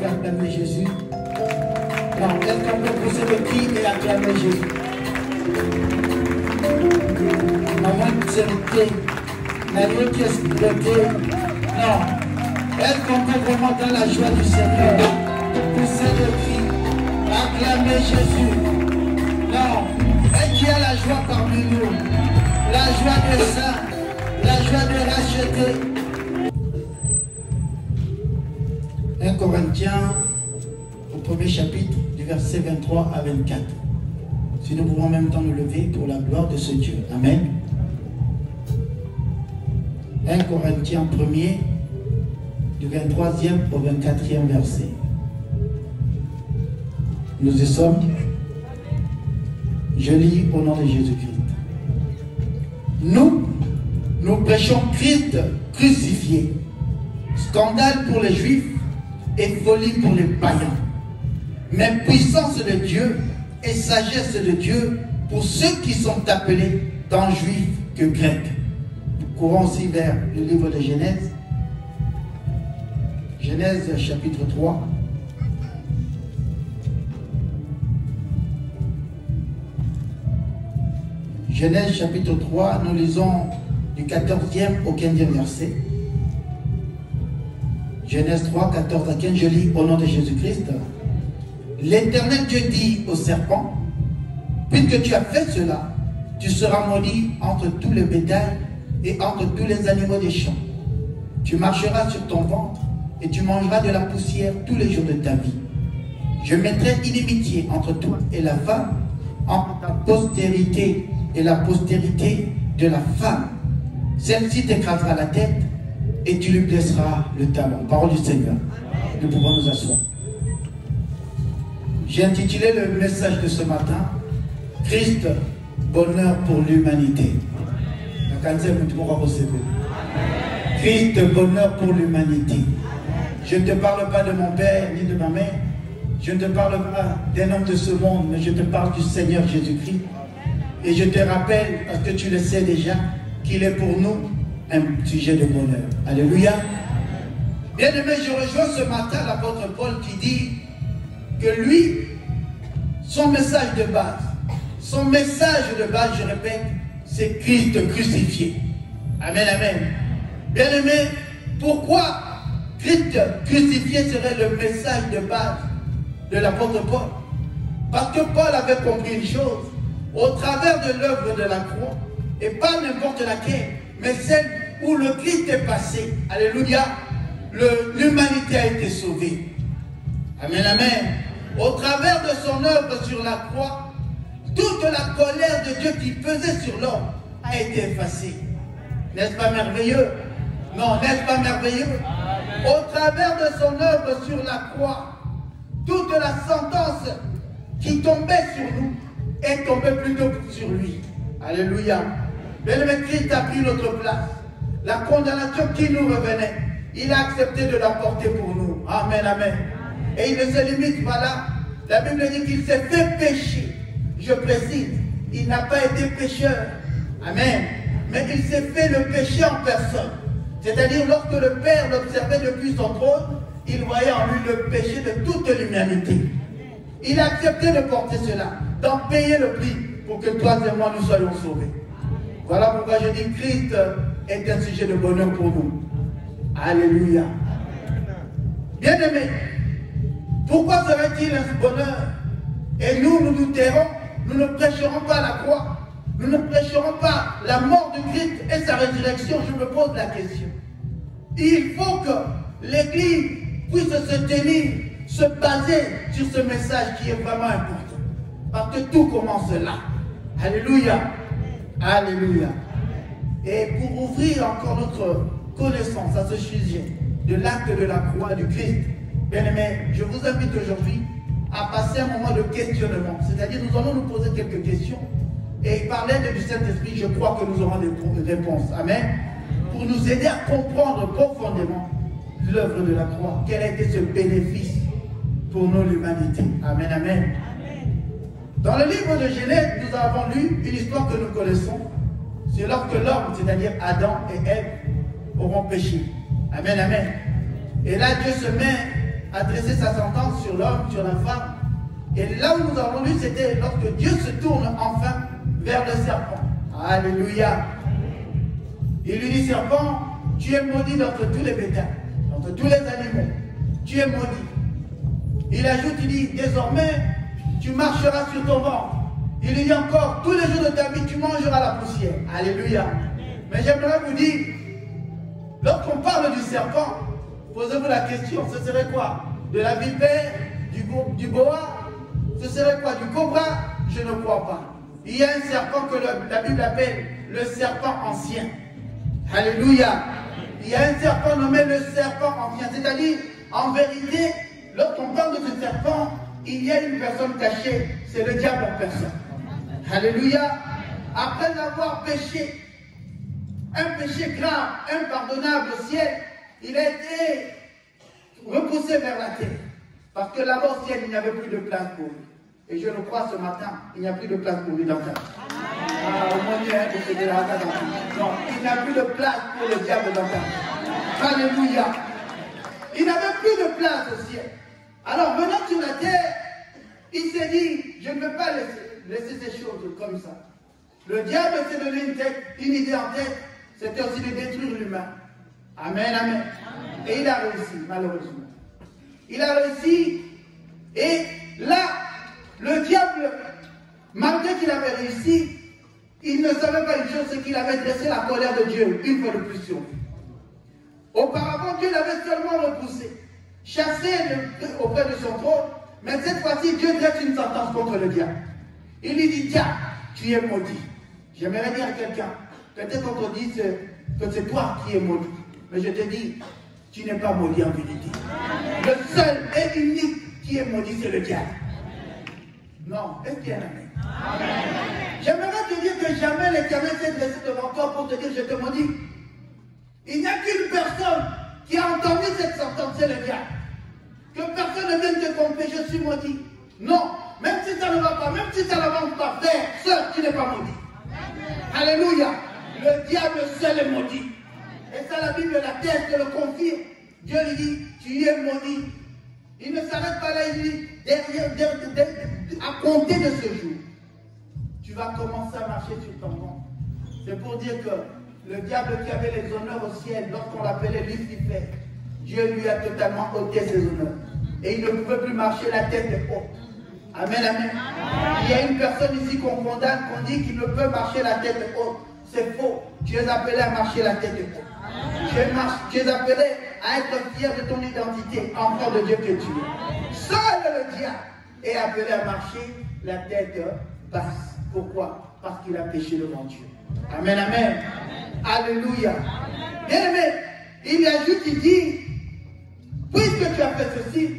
peut acclamer Jésus? Non, est-ce qu'on peut pousser le cri et acclamer Jésus? Maman, c'est le thé. Marie, qu'est-ce que le thé? Non. Est-ce qu'on peut vraiment dans la joie du Seigneur pousser le cri, acclamer Jésus? Non. Et qui a la joie parmi nous? La joie des saints, la joie de racheter. 1 Corinthiens, au premier chapitre, du verset 23 à 24. Si nous pouvons en même temps nous lever pour la gloire de ce Dieu. Amen. 1 Corinthiens 1er, du 23e au 24e verset. Nous y sommes. Je lis au nom de Jésus-Christ. Nous prêchons Christ crucifié, scandale pour les Juifs et folie pour les païens, mais puissance de Dieu et sagesse de Dieu pour ceux qui sont appelés tant Juifs que Grecs. Courons aussi vers le livre de Genèse. Genèse chapitre 3. Genèse chapitre 3, nous lisons du 14e au 15e verset. Genèse 3, 14 à 15, je lis au nom de Jésus-Christ. L'Éternel Dieu dit au serpent, puisque tu as fait cela, tu seras maudit entre tous les bétails et entre tous les animaux des champs. Tu marcheras sur ton ventre et tu mangeras de la poussière tous les jours de ta vie. Je mettrai inimitié entre toi et la femme, entre ta postérité et la postérité de la femme. Celle-ci t'écrasera la tête et tu lui blesseras le talon. Parole du Seigneur. Nous pouvons nous asseoir. J'ai intitulé le message de ce matin, Christ, bonheur pour l'humanité. Christ, bonheur pour l'humanité. Je ne te parle pas de mon père ni de ma mère. Je ne te parle pas d'un homme de ce monde, mais je te parle du Seigneur Jésus-Christ. Et je te rappelle, parce que tu le sais déjà, qu'il est pour nous un sujet de bonheur. Alléluia. Bien-aimé, je rejoins ce matin l'apôtre Paul qui dit que lui, son message de base, je répète, c'est Christ crucifié. Amen, amen. Bien-aimé, pourquoi Christ crucifié serait le message de base de l'apôtre Paul? Parce que Paul avait compris une chose, au travers de l'œuvre de la croix, et pas n'importe laquelle, mais celle où le Christ est passé, alléluia, l'humanité a été sauvée. Amen, amen. Au travers de son œuvre sur la croix, toute la colère de Dieu qui pesait sur l'homme a été effacée. N'est-ce pas merveilleux? Non, n'est-ce pas merveilleux? Amen. Au travers de son œuvre sur la croix, toute la sentence qui tombait sur nous est tombée plutôt sur lui. Alléluia. Bien-aimé, Christ a pris notre place. La condamnation qui nous revenait, il a accepté de la porter pour nous. Amen, amen. Et il ne se limite pas là. La Bible dit qu'il s'est fait pécher. Je précise, il n'a pas été pécheur. Amen. Mais il s'est fait le péché en personne. C'est-à-dire, lorsque le Père l'observait depuis son trône, il voyait en lui le péché de toute l'humanité. Il a accepté de porter cela, d'en payer le prix pour que toi et moi nous soyons sauvés. Voilà pourquoi je dis Christ est un sujet de bonheur pour nous. Alléluia. Bien-aimés, pourquoi serait-il un bonheur? Et nous nous tairons, nous ne prêcherons pas la croix, nous ne prêcherons pas la mort de Christ et sa résurrection. Je me pose la question. Il faut que l'Église puisse se tenir, se baser sur ce message qui est vraiment important. Parce que tout commence là. Alléluia. Alléluia. Et pour ouvrir encore notre connaissance à ce sujet de l'acte de la croix du Christ, bien aimé, je vous invite aujourd'hui à passer un moment de questionnement. C'est-à-dire, nous allons nous poser quelques questions et par l'aide du Saint-Esprit, je crois que nous aurons des réponses. Amen. Pour nous aider à comprendre profondément l'œuvre de la croix. Quel a été ce bénéfice pour nous, l'humanité. Amen, amen. Dans le livre de Genèse, nous avons lu une histoire que nous connaissons. C'est lorsque l'homme, c'est-à-dire Adam et Ève, auront péché. Amen, amen. Et là, Dieu se met adressé sa sentence sur l'homme, sur la femme. Et là où nous avons lu, c'était lorsque Dieu se tourne enfin vers le serpent. Alléluia. Il lui dit, serpent, tu es maudit d'entre tous les bétails, d'entre tous les animaux. Tu es maudit. Il ajoute, il dit, désormais, tu marcheras sur ton ventre. Il lui dit encore, tous les jours de ta vie, tu mangeras la poussière. Alléluia. Mais j'aimerais vous dire, lorsqu'on parle du serpent, posez-vous la question, ce serait quoi? De la vipère, du boa? Ce serait quoi? Du cobra? Je ne crois pas. Il y a un serpent que la Bible appelle le serpent ancien. Alléluia. Il y a un serpent nommé le serpent ancien. C'est-à-dire, en vérité, lorsqu'on parle de ce serpent, il y a une personne cachée. C'est le diable en personne. Alléluia. Après avoir péché, un péché grave, impardonnable au ciel, il a été repoussé vers la terre. Parce que là-bas au ciel, il n'y avait plus de place pour lui. Et je le crois ce matin, il n'y a plus de place pour lui dans ta vie. Au moins, il y a un peu de la non, il n'y a plus de place pour le diable dans ta vie. Alléluia. Il n'avait plus de place au ciel. Alors, venant sur la terre, il s'est dit, je ne veux pas laisser ces choses comme ça. Le diable s'est donné une idée en tête, c'était aussi de détruire l'humain. Amen, amen. Et il a réussi, malheureusement. Il a réussi, et là, le diable, malgré qu'il avait réussi, il ne savait pas une chose, c'est qu'il avait dressé la colère de Dieu une fois de plus sur lui. Auparavant, Dieu l'avait seulement repoussé, chassé auprès de son trône, mais cette fois-ci, Dieu dresse une sentence contre le diable. Il lui dit, tiens, tu es maudit. J'aimerais dire à quelqu'un, peut-être qu'on te dit que c'est toi qui es maudit, mais je te dis, tu n'es pas maudit en vérité. Le seul et unique qui est maudit, c'est le diable. Non, est-ce qu'il y a un amen? J'aimerais te dire que jamais l'Éternel s'est dressé devant toi pour te dire je te maudis. Il n'y a qu'une personne qui a entendu cette sentence, c'est le diable. Que personne ne vienne te tromper, je suis maudit. Non, même si ça ne va pas, même si ça n'avance pas, frère, seul, tu n'es pas maudit. Alléluia. Le diable seul est maudit. Et ça, la Bible l'atteste, le confirme. Dieu lui dit, tu es maudit. Il ne s'arrête pas là, il dit, à compter de ce jour, tu vas commencer à marcher sur ton ventre. C'est pour dire que le diable qui avait les honneurs au ciel, lorsqu'on l'appelait Lucifer, Dieu lui a totalement ôté ses honneurs. Et il ne pouvait plus marcher la tête haute. Amen, amen. Il y a une personne ici qu'on condamne, qu'on dit qu'il ne peut marcher la tête haute. C'est faux. Tu es appelé à marcher la tête haute. Tu es appelé à être fier de ton identité, enfant de Dieu que tu es. Seul le diable est appelé à marcher la tête basse. Pourquoi? Parce qu'il a péché devant Dieu. Amen, amen. Alléluia. Bien aimé, il ajoute, il dit, puisque tu as fait ceci,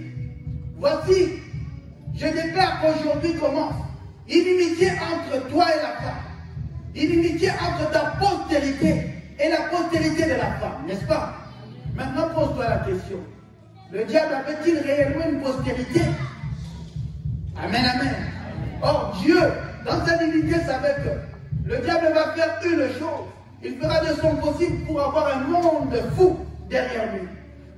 voici, je déclare qu'aujourd'hui commence inimitié entre toi et la femme. Inimitié entre ta postérité et la postérité de la femme, n'est-ce pas? Maintenant, pose-toi la question. Le diable avait-il réellement une postérité? Amen, amen. Or, Dieu, dans sa divinité, savait que le diable va faire une chose. Il fera de son possible pour avoir un monde fou derrière lui.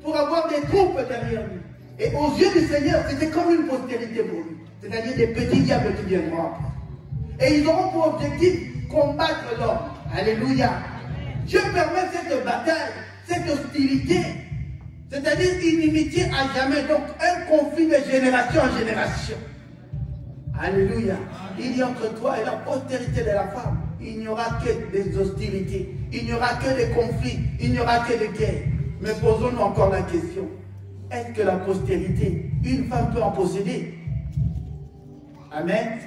Pour avoir des troupes derrière lui. Et aux yeux du Seigneur, c'était comme une postérité pour lui. C'est-à-dire des petits diables qui viendront après. Et ils auront pour objectif combattre l'homme. Alléluia. Dieu permet cette bataille, cette hostilité, c'est-à-dire une inimitié à jamais, donc un conflit de génération en génération. Alléluia. Il y a entre toi et la postérité de la femme, il n'y aura que des hostilités, il n'y aura que des conflits, il n'y aura que des guerres. Mais posons-nous encore la question, est-ce que la postérité, une femme peut en posséder? Amen.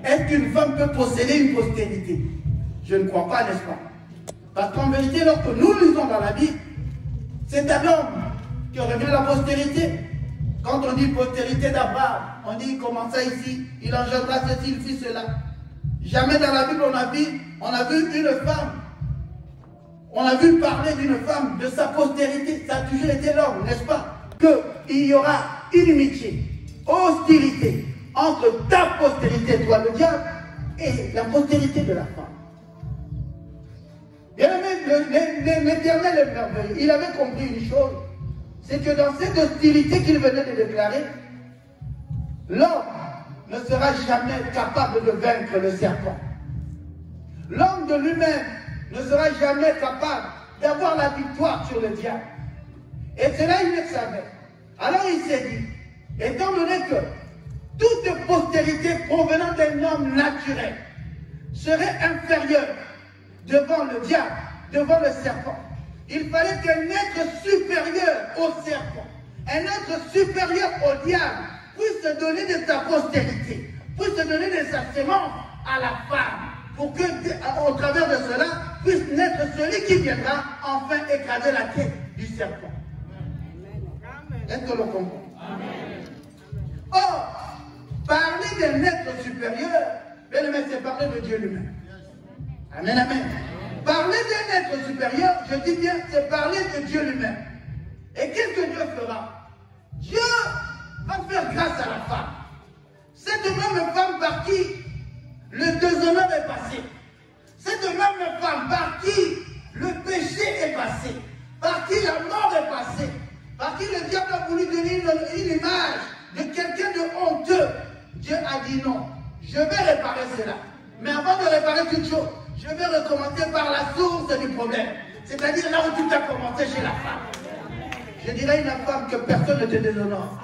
Est-ce qu'une femme peut posséder une postérité? Je ne crois pas, n'est-ce pas? Parce qu'en vérité, lorsque nous lisons dans la Bible, c'est à l'homme que revient la postérité. Quand on dit postérité d'Abraham, on dit il commença ici, il engendra ceci, il fit cela. Jamais dans la Bible on a vu une femme, on a vu parler d'une femme, de sa postérité. Ça a toujours été l'homme, n'est-ce pas? Qu'il y aura inimitié, hostilité entre ta postérité, toi le diable, et la postérité de la femme. Bien aimé, l'Éternel est merveilleux. Il avait compris une chose, c'est que dans cette hostilité qu'il venait de déclarer, l'homme ne sera jamais capable de vaincre le serpent. L'homme de lui-même ne sera jamais capable d'avoir la victoire sur le diable. Et cela, il le savait. Alors il s'est dit, étant donné que toute postérité provenant d'un homme naturel serait inférieure devant le diable, devant le serpent, il fallait qu'un être supérieur au serpent, un être supérieur au diable, puisse se donner de sa postérité, puisse se donner de sa sémence à la femme, pour que, au travers de cela, puisse naître celui qui viendra enfin écraser la tête du serpent. Est-ce que l'on comprend? Or, parler d'un être supérieur, bien aimé, c'est parler de Dieu lui-même. Amen, amen. Parler d'un être supérieur, je dis bien, c'est parler de Dieu lui-même. Et qu'est-ce que Dieu fera? Dieu va faire grâce à la femme. Cette même femme par qui le déshonneur est passé. Cette même femme par qui le péché est passé. Par qui la mort est passée. Par qui le diable a voulu donner une image de quelqu'un de honteux. Dieu a dit non. Je vais réparer cela. Mais avant de réparer toute chose, je vais recommencer par la source du problème. C'est-à-dire là où tout a commencé chez la femme. Je dirais une femme que personne ne te déshonore.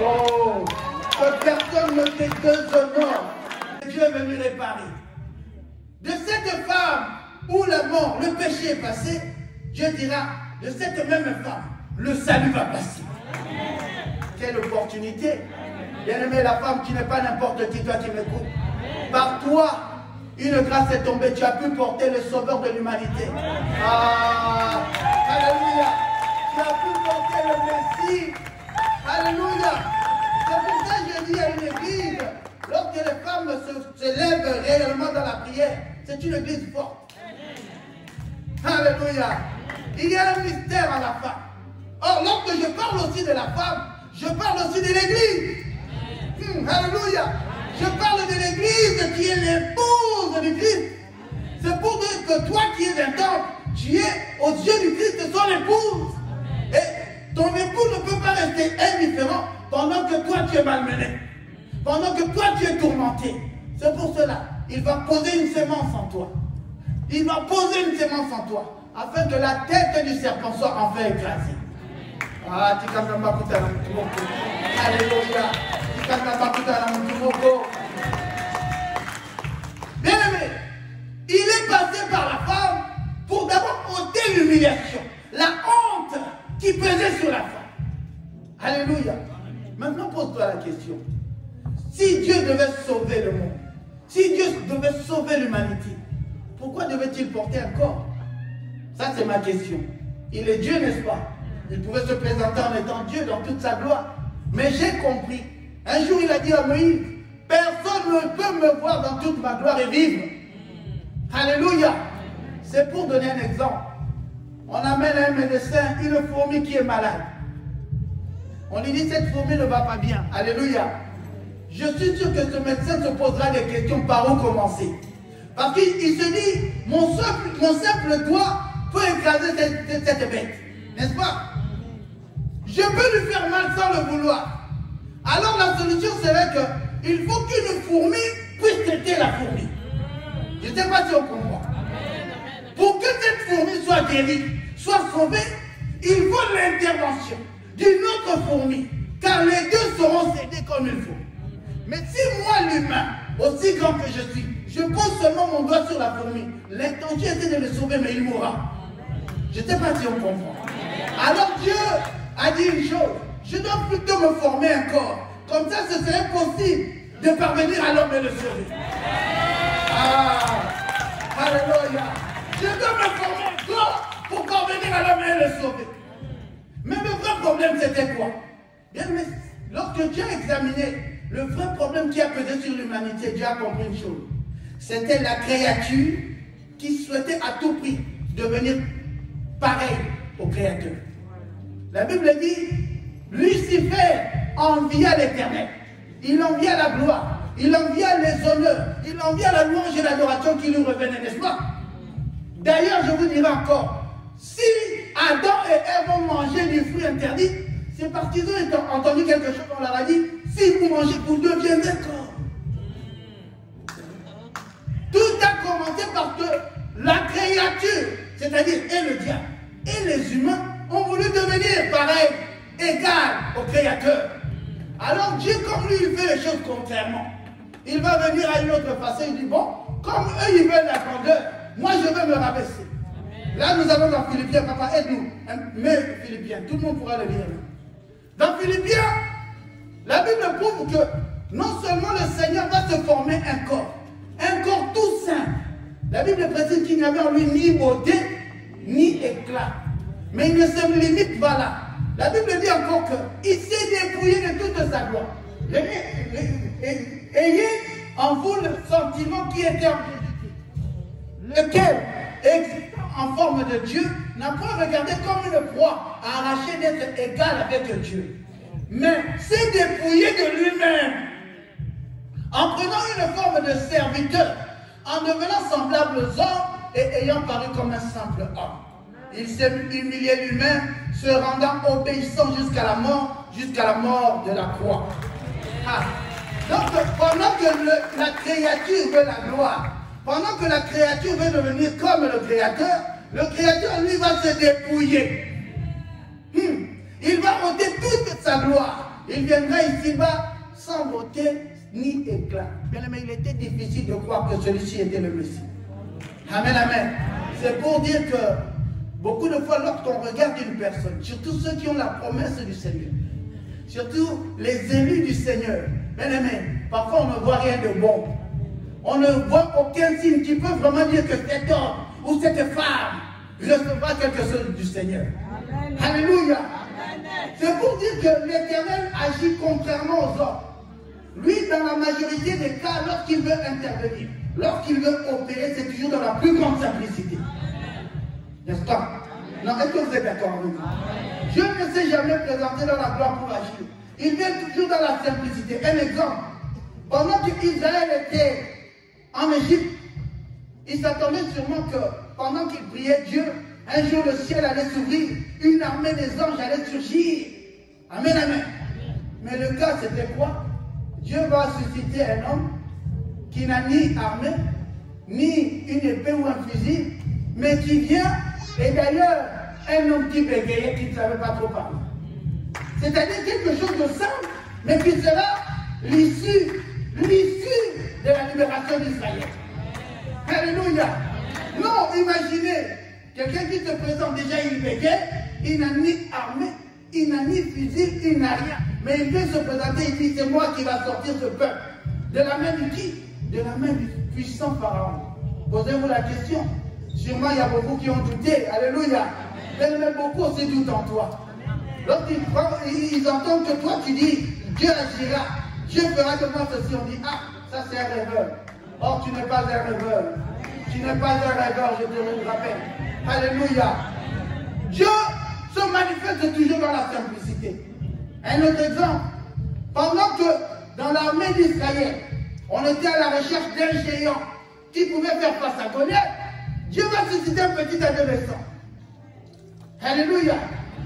Oh, que personne ne te déshonore. Dieu est venu réparer. De cette femme où la mort, le péché est passé, Dieu dira, de cette même femme, le salut va passer. Quelle opportunité. Bien aimé, la femme qui n'est pas n'importe qui, toi qui m'écoutes. Par toi, une grâce est tombée, tu as pu porter le sauveur de l'humanité. Ah, alléluia. Tu as pu porter le Messie. Alléluia. C'est pour ça que je dis à une église, lorsque les femmes se lèvent réellement dans la prière, c'est une église forte. Alléluia. Il y a un mystère à la femme. Or, lorsque je parle aussi de la femme, je parle aussi de l'église. Alléluia. Je parle de l'église qui est l'épouse du Christ. C'est pour dire que toi qui es un temple, tu es aux yeux du Christ son épouse. Et ton époux ne peut pas rester indifférent pendant que toi tu es malmené. Pendant que toi tu es tourmenté. C'est pour cela, il va poser une sémence en toi. Il va poser une sémence en toi, afin que la tête du serpent soit enfin écrasée. Ah, tu cannes pas tout à la alléluia. Tu cannes pas tout à la bien aimé, il est passé par la femme pour d'abord ôter l'humiliation, la honte qui pesait sur la femme. Alléluia. Maintenant, pose-toi la question. Si Dieu devait sauver le monde, si Dieu devait sauver l'humanité, pourquoi devait-il porter un corps? Ça, c'est ma question. Il est Dieu, n'est-ce pas? Il pouvait se présenter en étant Dieu dans toute sa gloire. Mais j'ai compris. Un jour, il a dit à Moïse, personne ne peut me voir dans toute ma gloire et vivre. Alléluia. C'est pour donner un exemple. On amène à un médecin une fourmi qui est malade. On lui dit, cette fourmi ne va pas bien. Alléluia. Je suis sûr que ce médecin se posera des questions par où commencer. Parce qu'il se dit, mon simple doigt peut écraser cette bête. N'est-ce pas? Je peux lui faire mal sans le vouloir. Alors la solution serait qu'il faut qu'une fourmi puisse traiter la fourmi. Je ne sais pas si on comprend. Pour que cette fourmi soit guérie, soit sauvée, il faut l'intervention d'une autre fourmi. Car les deux seront cédés comme il faut. Mais si moi, l'humain, aussi grand que je suis, je pose seulement mon doigt sur la fourmi, l'intention était de le sauver, mais il mourra. Je ne sais pas si on comprend. Alors Dieu a dit une chose, je dois plutôt me former un corps. Comme ça, ce serait possible de parvenir à l'homme et le sauver. Ah, alléluia. Je dois me former un corps pour parvenir à l'homme et le sauver. Mais le vrai problème, c'était quoi? Bien, mais lorsque Dieu a examiné le vrai problème qui a pesé sur l'humanité, Dieu a compris une chose. C'était la créature qui souhaitait à tout prix devenir pareil au Créateur. La Bible dit, Lucifer envia l'Éternel. Il envia la gloire, il envia les honneurs, il envia la louange et l'adoration qui lui revenaient, n'est-ce pas? D'ailleurs, je vous dirai encore, si Adam et Ève ont mangé du fruit interdit, c'est parce qu'ils ont entendu quelque chose, on leur a dit, si vous mangez, vous deviendrez corps. Tout a commencé parce que la créature, c'est-à-dire et le diable, et les humains ont voulu devenir pareil, égal au Créateur. Alors Dieu, comme lui, il fait les choses contrairement. Il va venir à une autre façon, il dit, bon, comme eux, ils veulent la grandeur, moi, je vais me rabaisser. Là, nous allons dans Philippiens, papa, aide-nous. Mais Philippiens, tout le monde pourra le lire. Dans Philippiens, la Bible prouve que non seulement le Seigneur va se former un corps tout saint. La Bible précise qu'il n'y avait en lui ni beauté, ni éclat. Mais il ne se limite pas là. La Bible dit encore qu'il s'est dépouillé de toute sa gloire. Ayez en vous le sentiment qui était en Jésus-Christ, lequel, existant en forme de Dieu, n'a pas regardé comme une proie à arracher d'être égal avec Dieu, mais s'est dépouillé de lui-même, en prenant une forme de serviteur, en devenant semblable aux hommes et ayant paru comme un simple homme. Il s'est humilié lui-même, se rendant obéissant jusqu'à la mort de la croix. Ah. Donc, pendant que la créature veut la gloire, pendant que la créature veut devenir comme le Créateur, lui, va se dépouiller. Il va ôter toute sa gloire. Il viendra ici-bas sans beauté ni éclat. Bien aimé, il était difficile de croire que celui-ci était le Messie. Amen, amen. C'est pour dire que beaucoup de fois, lorsqu'on regarde une personne, surtout ceux qui ont la promesse du Seigneur, surtout les élus du Seigneur, bien aimé, parfois on ne voit rien de bon. On ne voit aucun signe qui peut vraiment dire que cet homme ou cette femme recevra quelque chose du Seigneur. Amen. Alléluia. C'est pour dire que l'Éternel agit contrairement aux hommes. Lui, dans la majorité des cas, lorsqu'il veut intervenir, lorsqu'il veut opérer, c'est toujours dans la plus grande simplicité. N'est-ce pas? Non, est-ce que vous êtes d'accord avec moi? Dieu ne s'est jamais présenté dans la gloire pour agir. Il vient toujours dans la simplicité. Un exemple, pendant qu'Israël était en Égypte, il s'attendait sûrement que pendant qu'il priait Dieu, un jour le ciel allait s'ouvrir, une armée des anges allait surgir. Amen, amen. Mais le cas, c'était quoi? Dieu va susciter un homme qui n'a ni armée, ni une épée ou un fusil, mais qui vient, et d'ailleurs, un homme qui bégayait, qui ne savait pas trop parler. C'est-à-dire quelque chose de simple, mais qui sera l'issue de la libération d'Israël. Alléluia. Non, imaginez, quelqu'un qui se présente déjà, il bégaye, il n'a ni armée, il n'a ni fusil, il n'a rien. Mais il vient se présenter, il dit, c'est moi qui va sortir ce peuple. De la main de qui? De la main du puissant Pharaon. Posez-vous la question. Sûrement, il y a beaucoup qui ont douté. Alléluia. Mais beaucoup aussi doutent en toi. Lorsqu'ils entendent que toi, tu dis, Dieu agira, Dieu fera de moi ceci, on dit, ah, ça c'est un rêveur. Or, tu n'es pas un rêveur. Tu n'es pas un rêveur, je te le rappelle. Alléluia. Dieu se manifeste toujours dans la simplicité. Un autre exemple, pendant que dans l'armée d'Israël, on était à la recherche d'un géant qui pouvait faire face à Goliath, Dieu va susciter un petit adolescent. Alléluia.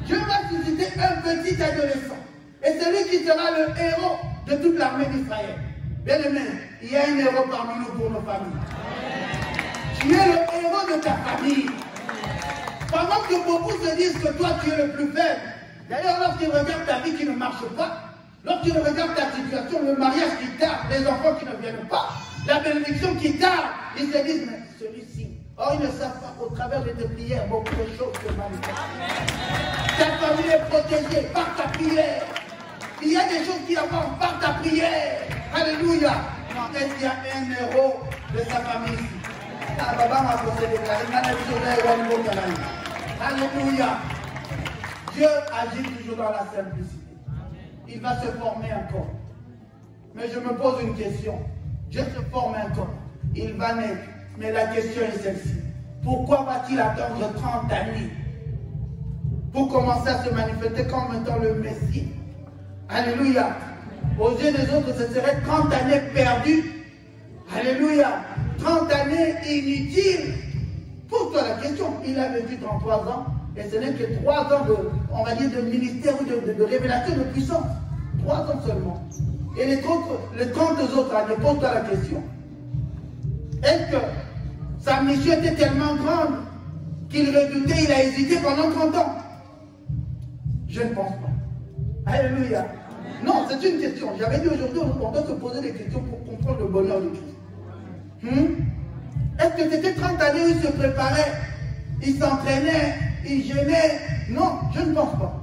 Dieu va susciter un petit adolescent. Et c'est lui qui sera le héros de toute l'armée d'Israël. Bien aimé, il y a un héros parmi nous pour nos familles. Tu es le héros de ta famille. Pendant que beaucoup se disent que toi tu es le plus faible. D'ailleurs, lorsqu'ils regardent ta vie qui ne marche pas, lorsqu'ils regardent ta situation, le mariage qui tarde, les enfants qui ne viennent pas, la bénédiction qui tarde, ils se disent, mais celui-ci. Or, ils ne savent pas qu'au travers de tes prières, beaucoup de choses se manifestent. Ta famille est protégée par ta prière. Il y a des choses qui avancent par ta prière. Alléluia. Est-ce qu'il y a un héros de sa famille ici? Alléluia. Dieu agit toujours dans la simplicité. Il va se former un corps. Mais je me pose une question. Dieu se forme un corps. Il va naître. Mais la question est celle-ci. Pourquoi va-t-il attendre 30 années pour commencer à se manifester comme étant le Messie? Alléluia. Aux yeux des autres, ce serait 30 années perdues. Alléluia. 30 années inutiles. Pose-toi la question. Il a vécu 33 ans. Et ce n'est que 3 ans de, on va dire, de ministère ou de révélation de puissance. 3 ans seulement. Et les 30 autres années, pose-toi la question. Est-ce que sa mission était tellement grande qu'il redoutait, il a hésité pendant 30 ans? Je ne pense pas. Alléluia. Non, c'est une question. J'avais dit aujourd'hui, on doit se poser des questions pour comprendre le bonheur de Christ. Est-ce que c'était 30 années où il se préparait, il s'entraînait, il jeûnait? Non, je ne pense pas.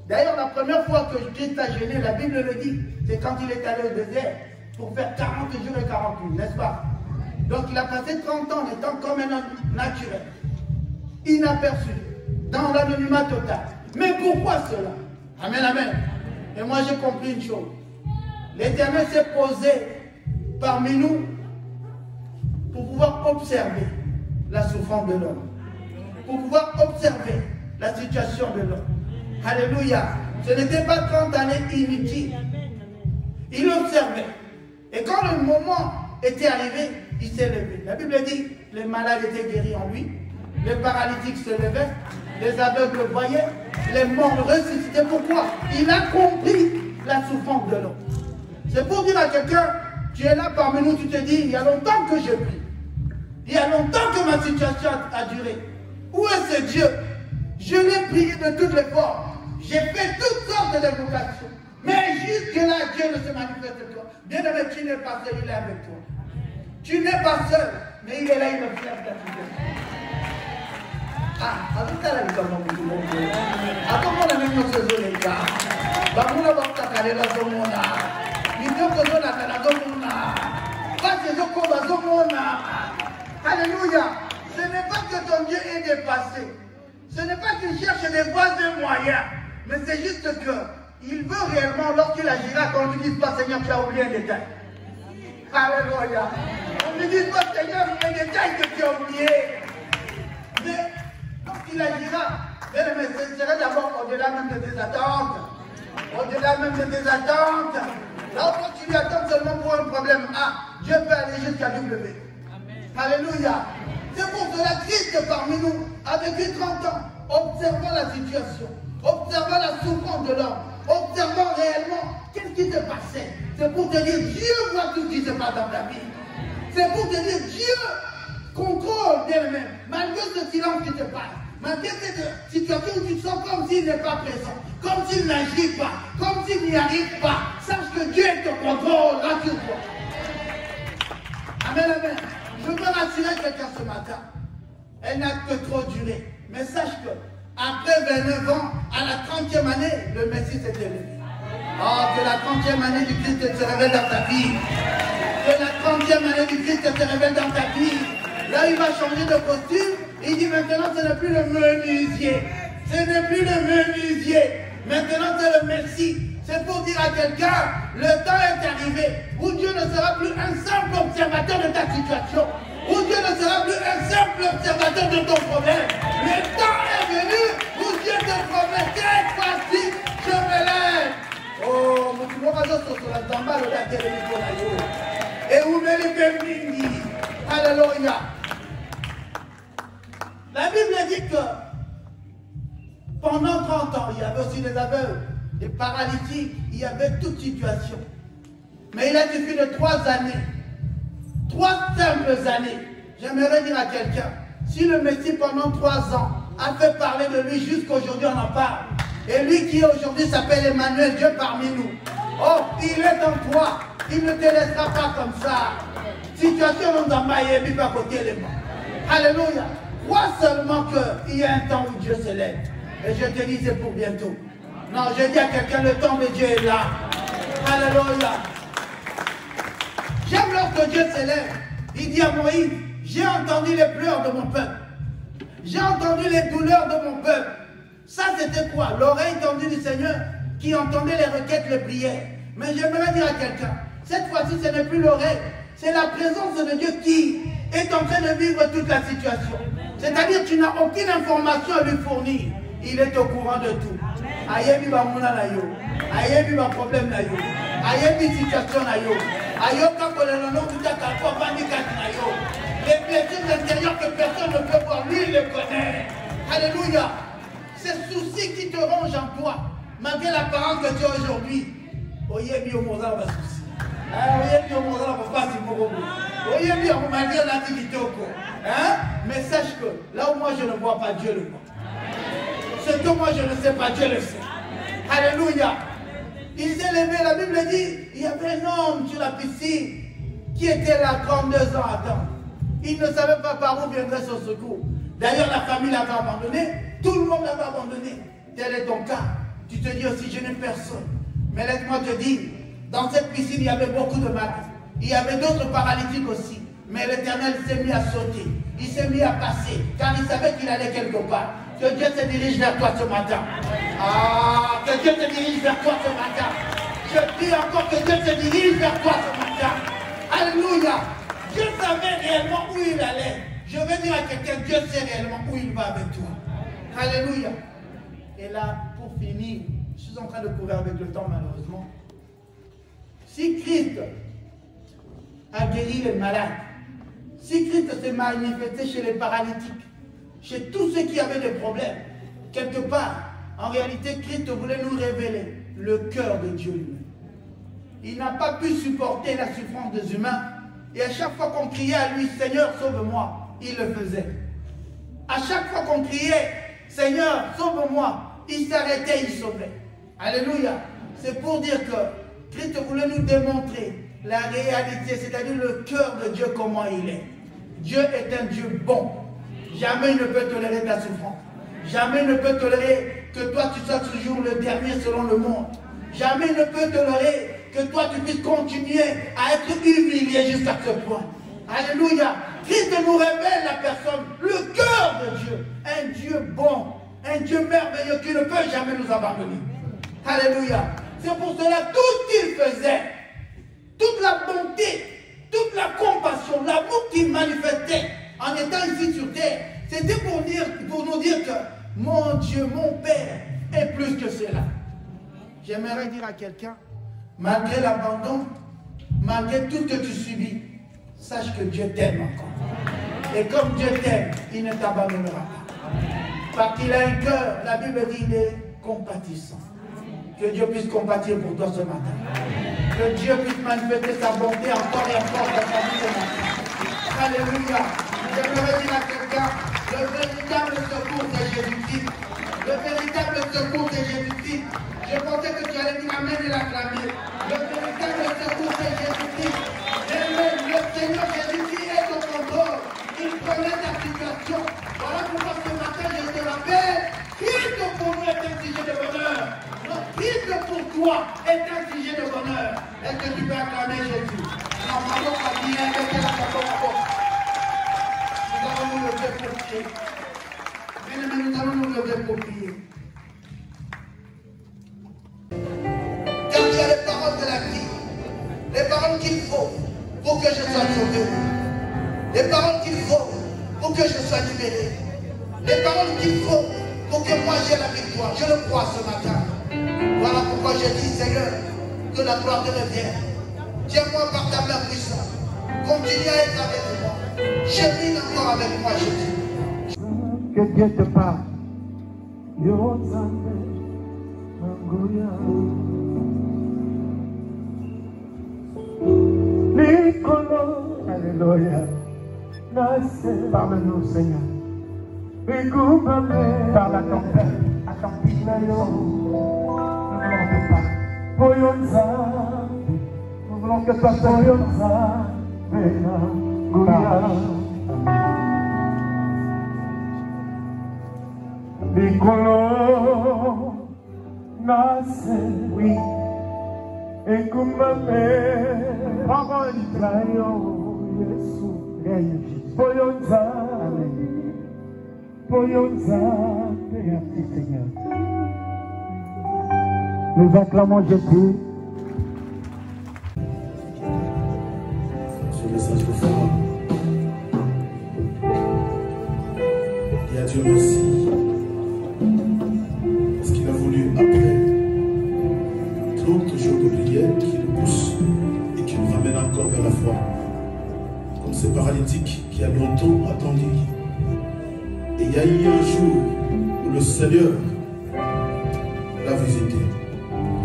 D'ailleurs, la première fois que Christ a jeûné, la Bible le dit, c'est quand il est allé au désert pour faire 40 jours et 40 nuits, n'est-ce pas? Donc il a passé 30 ans en étant comme un homme naturel, inaperçu, dans l'anonymat total. Mais pourquoi cela? Amen, amen. Et moi j'ai compris une chose. L'Éternel s'est posé parmi nous pour pouvoir observer la souffrance de l'homme. Pour pouvoir observer la situation de l'homme. Alléluia. Ce n'était pas 30 années inutiles. Il observait. Et quand le moment était arrivé, il s'est levé. La Bible dit, les malades étaient guéris en lui, les paralytiques se levaient, les aveugles voyaient, les morts ressuscitaient. Pourquoi? Il a compris la souffrance de l'homme. C'est pour dire à quelqu'un, tu es là parmi nous, tu te dis, il y a longtemps que je prie. Il y a longtemps que ma situation a duré. Où est ce Dieu? Je l'ai prié de toutes les formes. J'ai fait toutes sortes d'invocations. Mais jusque-là, Dieu ne se manifeste pas. Bien-aimé, tu n'es pas seul, il est avec toi. Tu n'es pas seul, mais il est là, il observe ta situation. Ah, avec ça, là, il va m'oublier. Attends, on a même nos saisons, les gars. Bamoula bakta kalela zomona. Midoko zona kana zomona. Base zoko bazomona. Alléluia. Ce n'est pas que ton Dieu est dépassé. Ce n'est pas qu'il cherche des voies et moyens. Mais c'est juste qu'il veut réellement, lorsqu'il agira, qu'on ne lui dise pas, Seigneur, tu as oublié un détail. Alléluia. On ne lui dise pas, Seigneur, il y a un détail que tu as oublié. Mais lorsqu'il agira, ce serait d'abord au-delà même de tes attentes. Au-delà même de tes attentes. Là où tu lui attends seulement pour un problème A, Dieu peut aller jusqu'à W. Alléluia. C'est pour cela Christ parmi nous a vécu 30 ans, observant la situation, observant la souffrance de l'homme, observant réellement qu'est-ce qui se passait. C'est pour te dire, Dieu voit tout ce qui se passe dans ta vie. C'est pour te dire, Dieu contrôle d'elle-même, malgré ce silence qui se passe. Malgré cette situation où tu te sens comme s'il n'est pas présent, comme s'il n'agit pas, comme s'il n'y arrive pas, sache que Dieu est au contrôle, rassure-toi. Amen, amen. Je veux rassurer quelqu'un ce matin. Elle n'a que trop duré. Mais sache que, après 29 ans, à la 30e année, le Messie s'est élevé. Oh, que la 30e année du Christ se révèle dans ta vie. Que la 30e année du Christ se révèle dans ta vie. Là, il va changer de costume. Il dit maintenant, ce n'est plus le menuisier. Ce n'est plus le menuisier. Maintenant, c'est le Messie. C'est pour dire à quelqu'un, le temps est arrivé où Dieu ne sera plus un simple observateur de ta situation. Où Dieu ne sera plus un simple observateur de ton problème. Le temps est venu où Dieu te promet, cette fois-ci, je me lève. Oh, tu vois, sur la zamba, le lac et où me les mingi. Alléluia. La Bible dit que pendant 30 ans, il y avait aussi des aveugles, des paralytiques, il y avait toute situation. Mais il a suffi de 3 années, 3 simples années. J'aimerais dire à quelqu'un, si le Messie pendant 3 ans a fait parler de lui jusqu'à aujourd'hui, on en parle. Et lui qui aujourd'hui s'appelle Emmanuel, Dieu parmi nous. Oh, il est en toi, il ne te laissera pas comme ça. Situation dans Zambaya, il va côté les mains. Alléluia. Crois seulement qu'il y a un temps où Dieu se lève. Et je te dis, c'est pour bientôt. Non, je dis à quelqu'un, le temps de Dieu est là. Alléluia. J'aime lorsque Dieu se lève. Il dit à Moïse, j'ai entendu les pleurs de mon peuple. J'ai entendu les douleurs de mon peuple. Ça, c'était quoi? L'oreille tendue du Seigneur qui entendait les requêtes, les prières. Mais j'aimerais dire à quelqu'un, cette fois-ci, ce n'est plus l'oreille. C'est la présence de Dieu qui est en train de vivre toute la situation. C'est-à-dire que tu n'as aucune information à lui fournir. Il est au courant de tout. Ayebi ba muna na yo. Ayebi ba problème na yo. Ayebi situation na yo. Ayoka kolelo kuta kakwa bandi kati na yo. Les blessures intérieures que personne ne peut voir, lui il les connaît. Alléluia. Ces soucis qui te rongent en toi, malgré l'apparence que tu as aujourd'hui. Oyez bien au Mozart va souci. Oyez bien au Mozart va pas si beaucoup. Oyez bien au malgré l'activité au corps. Mais sache que là où moi je ne vois pas, Dieu le voit. Ce que moi je ne sais pas, Dieu le sait. Alléluia. Il s'est levé, la Bible dit, il y avait un homme sur la piscine qui était là 32 ans à attendre. Il ne savait pas par où viendrait son secours. D'ailleurs, la famille l'avait abandonné, tout le monde l'avait abandonné. Tel est ton cas. Tu te dis aussi, je n'ai personne. Mais laisse-moi te dire, dans cette piscine, il y avait beaucoup de malades. Il y avait d'autres paralytiques aussi. Mais l'Éternel s'est mis à sauter. Il s'est mis à passer, car il savait qu'il allait quelque part. Que Dieu se dirige vers toi ce matin. Ah, que Dieu se dirige vers toi ce matin. Je dis encore que Dieu se dirige vers toi ce matin. Alléluia. Dieu savait réellement où il allait. Je veux dire à quelqu'un, Dieu sait réellement où il va avec toi. Alléluia. Et là, pour finir, je suis en train de courir avec le temps malheureusement. Si Christ a guéri les malades, si Christ s'est manifesté chez les paralytiques, chez tous ceux qui avaient des problèmes, quelque part, en réalité, Christ voulait nous révéler le cœur de Dieu lui-même. Il n'a pas pu supporter la souffrance des humains. Et à chaque fois qu'on criait à lui, Seigneur, sauve-moi, il le faisait. À chaque fois qu'on criait, Seigneur, sauve-moi, il s'arrêtait, il sauvait. Alléluia. C'est pour dire que Christ voulait nous démontrer la réalité, c'est-à-dire le cœur de Dieu, comment il est. Dieu est un Dieu bon. Jamais il ne peut tolérer ta souffrance. Jamais il ne peut tolérer que toi tu sois toujours le dernier selon le monde. Jamais il ne peut tolérer que toi tu puisses continuer à être humilié jusqu'à ce point. Alléluia. Christ nous révèle la personne, le cœur de Dieu. Un Dieu bon, un Dieu merveilleux qui ne peut jamais nous abandonner. Alléluia. C'est pour cela tout ce qu'il faisait, toute la bonté, toute la compassion, l'amour qu'il manifestait en étant ici sur terre, c'était pour nous dire que mon Dieu, mon Père est plus que cela. J'aimerais dire à quelqu'un, malgré l'abandon, malgré tout ce que tu subis, sache que Dieu t'aime encore. Et comme Dieu t'aime, il ne t'abandonnera pas. Parce qu'il a un cœur, la Bible dit, il est compatissant. Que Dieu puisse compatir pour toi ce matin. Que Dieu puisse manifester sa bonté encore et encore dans ta vie ce matin. Alléluia. J'aimerais dire à quelqu'un, le véritable secours c'est Jésus-Christ. Le véritable secours c'est Jésus-Christ. Je pensais que tu allais dire amen et l'acclamer. Le véritable secours c'est Jésus-Christ. Amen. Le Seigneur Jésus-Christ est au contrôle. Il connaît ta situation. Voilà pourquoi ce matin je te rappelle, Christ pour nous est un sujet de bonheur. Christ pour toi est un sujet de bonheur. Est-ce que tu peux acclamer Jésus? Non, pardon, pas bien, mettez la parole à bord. Nous allons nous lever pour prier. Bien-aimés, nous allons nous lever pour prier. Car tu as les paroles de la vie, les paroles qu'il faut pour que je sois sauvé, les paroles qu'il faut pour que je sois libéré, les paroles qu'il faut pour que moi j'aie la victoire. Je le crois ce matin. Voilà pourquoi je dis, Seigneur, que la gloire te revienne. Tiens-moi par ta main puissante. Continue à être avec moi. Chemine encore avec moi, Jésus. Que Dieu te parle. Alléluia. Parle-nous, Seigneur. Parle à ton Père, à ton Fils. Nous voulons que toi sois oui. Et comme parole merci Seigneur. Nous acclamons Jésus. Ce message de foi. Et à Dieu merci. Parce qu'il a voulu, après 30 jours de prière, qu'il nous pousse et qu'il nous ramène encore vers la foi. Comme ces paralytiques qui a longtemps attendu. Et il y a eu un jour où le Seigneur l'a visité.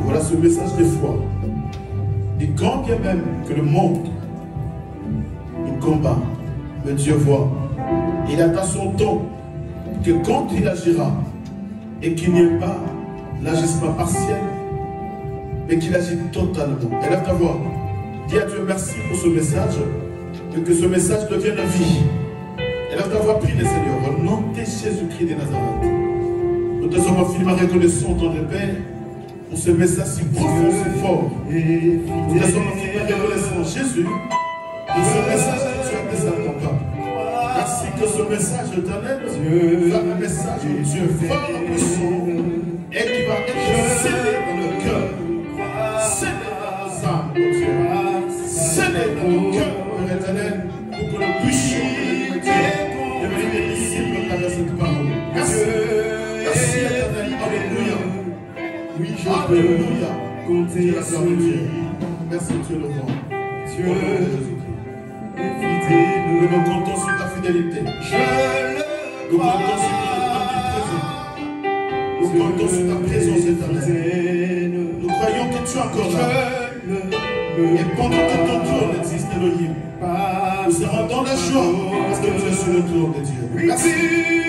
Voilà ce message de foi. Et quand bien même que le monde nous combat, mais Dieu voit. Il attend son temps que quand il agira et qu'il n'y ait pas l'agissement partiel, mais qu'il agit totalement. Élève ta voix. Dis à Dieu merci pour ce message et que ce message devienne vie. Élève ta voix, prie le Seigneur. Au nom de Jésus-Christ de Nazareth. Nous te sommes infiniment reconnaissants, ton Père, pour ce message si profond, si fort. Nous te sommes infiniment reconnaissants, Jésus, pour ce message que tu as fait à ton peuple. Merci que ce message éternel soit un message de Dieu fort et puissant et qui va être scellé dans le cœur, scellé dans nos âmes, mon Dieu, scellé dans nos cœurs, Père éternel, pour que nous puissions devenir des disciples à travers cette parole. Merci. Merci éternel. Alléluia. Oui, je Alléluia. peux compter Dieu, sur Dieu. lui. Merci Dieu le roi. Dieu, Au nom de Jésus-Christ. fidèle, Nous comptons sur ta fidélité. je Nous le comptons sur ta présence. Nous comptons sur ta présence éternelle. Nous croyons que tu es encore là. Et pendant que ton trône existe, Elohim, nous serons dans la joie parce que tu es sur le trône de Dieu. Merci.